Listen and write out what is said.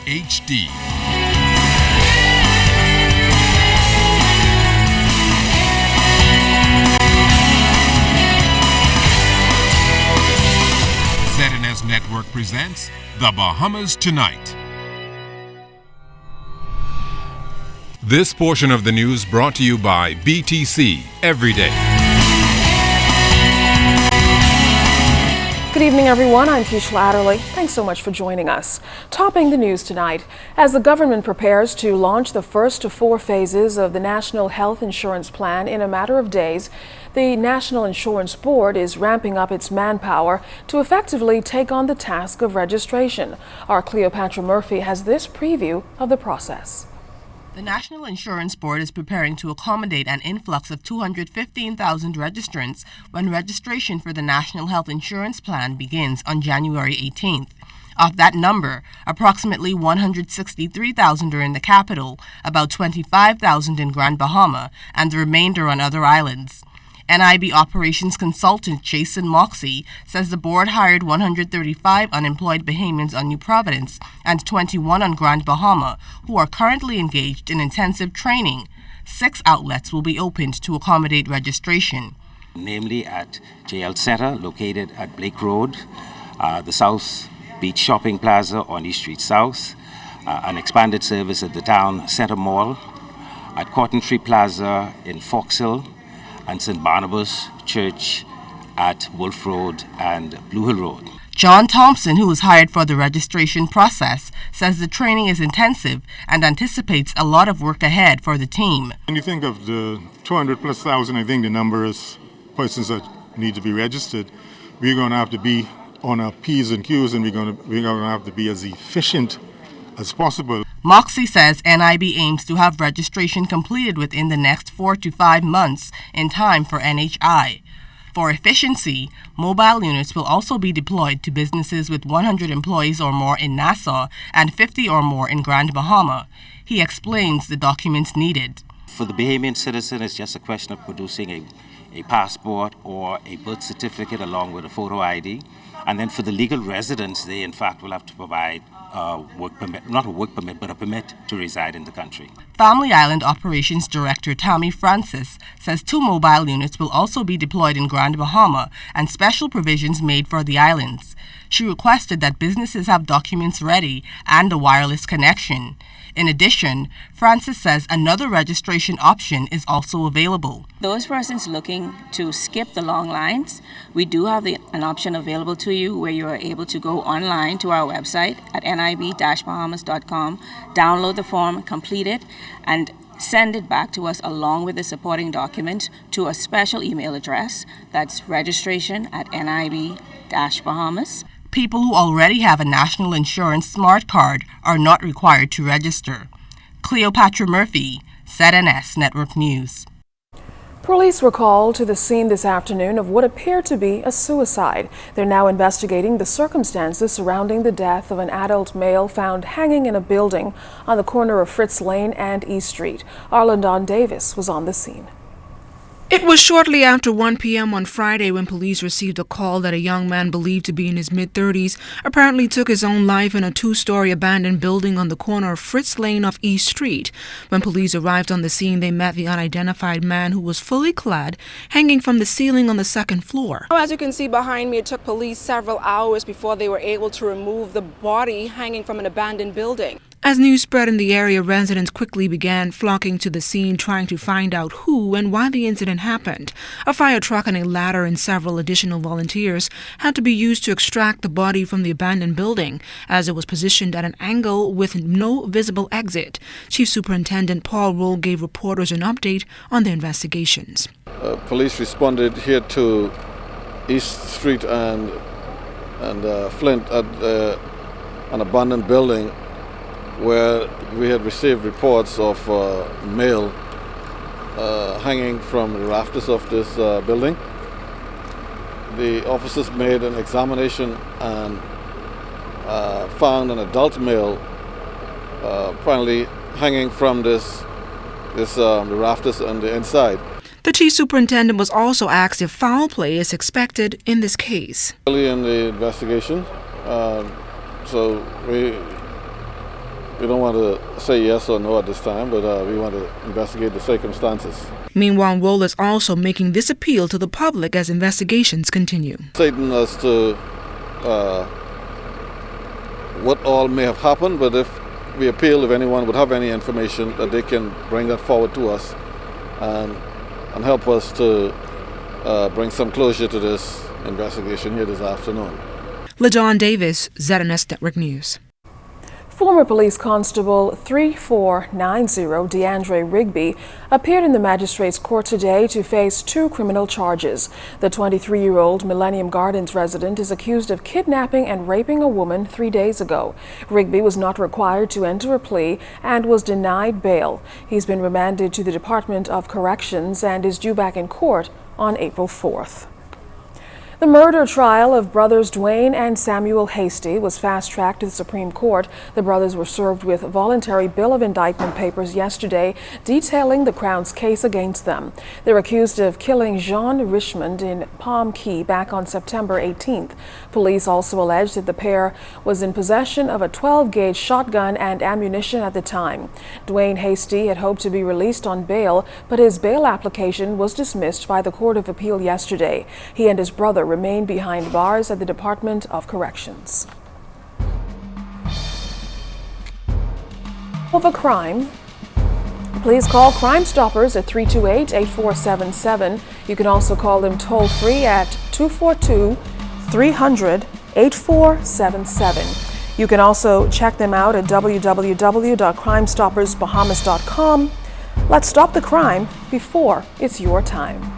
HD. ZNS Network presents The Bahamas Tonight. This portion of the news brought to you by BTC Every Day. Good evening, everyone. I'm Keishla Adderley. Thanks so much for joining us. Topping the news tonight, as the government prepares to launch the first of 4 phases of the National Health Insurance Plan in a matter of days, the National Insurance Board is ramping up its manpower to effectively take on the task of registration. Our Cleopatra Murphy has this preview of the process. The National Insurance Board is preparing to accommodate an influx of 215,000 registrants when registration for the National Health Insurance Plan begins on January 18th. Of that number, approximately 163,000 are in the capital, about 25,000 in Grand Bahama, and the remainder on other islands. NIB operations consultant Jason Moxey says the board hired 135 unemployed Bahamians on New Providence and 21 on Grand Bahama who are currently engaged in intensive training. 6 outlets will be opened to accommodate registration. Namely at JL Center, located at Blake Road, the South Beach Shopping Plaza on East Street South, an expanded service at the Town Center Mall, at Cotton Tree Plaza in Fox Hill, and St. Barnabas Church at Wolf Road and Blue Hill Road. John Thompson, who was hired for the registration process, says the training is intensive and anticipates a lot of work ahead for the team. When you think of the 200 plus thousand, I think the number is persons that need to be registered. We're going to have to be on our P's and Q's, and we're going to have to be as efficient as possible. Moxey says NIB aims to have registration completed within the next 4 to 5 months in time for NHI. For efficiency, mobile units will also be deployed to businesses with 100 employees or more in Nassau and 50 or more in Grand Bahama. He explains the documents needed. For the Bahamian citizen, it's just a question of producing a passport or a birth certificate along with a photo ID. And then for the legal residents, they in fact will have to provide work permit, not a work permit, but a permit to reside in the country. Family Island Operations Director Tammy Francis says 2 mobile units will also be deployed in Grand Bahama and special provisions made for the islands. She requested that businesses have documents ready and a wireless connection. In addition, Francis says another registration option is also available. Those persons looking to skip the long lines, we do have an option available to you where you are able to go online to our website at nib-bahamas.com, download the form, complete it, and send it back to us along with the supporting document to a special email address. That's registration@nib-bahamas. People who already have a National Insurance Smart Card are not required to register. Cleopatra Murphy, ZNS Network News. Police were called to the scene this afternoon of what appeared to be a suicide. They're now investigating the circumstances surrounding the death of an adult male found hanging in a building on the corner of Fritz Lane and East Street. Arlandon Davis was on the scene. It was shortly after 1 p.m. on Friday when police received a call that a young man believed to be in his mid-30s apparently took his own life in a 2-story abandoned building on the corner of Fritz Lane off East Street. When police arrived on the scene, they met the unidentified man who was fully clad, hanging from the ceiling on the 2nd floor. As you can see behind me, it took police several hours before they were able to remove the body hanging from an abandoned building. As news spread in the area, residents quickly began flocking to the scene, trying to find out who and why the incident happened. A fire truck and a ladder and several additional volunteers had to be used to extract the body from the abandoned building, as it was positioned at an angle with no visible exit. Chief Superintendent Paul Roll gave reporters an update on the investigations. Police responded here to East Street and Flint at an abandoned building where we had received reports of male hanging from the rafters of this building. The officers made an examination and found an adult male apparently hanging from the rafters on the inside. The chief superintendent was also asked if foul play is expected in this case. Early in the investigation, so we We don't want to say yes or no at this time, but we want to investigate the circumstances. Meanwhile, Wohl is also making this appeal to the public as investigations continue. Stating as to what all may have happened, but if we appeal, if anyone would have any information, that they can bring that forward to us and help us to bring some closure to this investigation here this afternoon. LaDawn Davis, ZNS Network News. Former police constable 3490 DeAndre Rigby appeared in the magistrate's court today to face 2 criminal charges. The 23-year-old Millennium Gardens resident is accused of kidnapping and raping a woman 3 days ago. Rigby was not required to enter a plea and was denied bail. He's been remanded to the Department of Corrections and is due back in court on April 4th. The murder trial of brothers Dwayne and Samuel Hasty was fast-tracked to the Supreme Court. The brothers were served with voluntary bill of indictment papers yesterday detailing the Crown's case against them. They're accused of killing Jean Richmond in Palm Key back on September 18th. Police also alleged that the pair was in possession of a 12-gauge shotgun and ammunition at the time. Dwayne Hasty had hoped to be released on bail, but his bail application was dismissed by the Court of Appeal yesterday. He and his brother remain behind bars at the Department of Corrections. Of a crime, please call Crime Stoppers at 328-8477. You can also call them toll-free at 242-300-8477. You can also check them out at www.crimestoppersbahamas.com. Let's stop the crime before it's your time.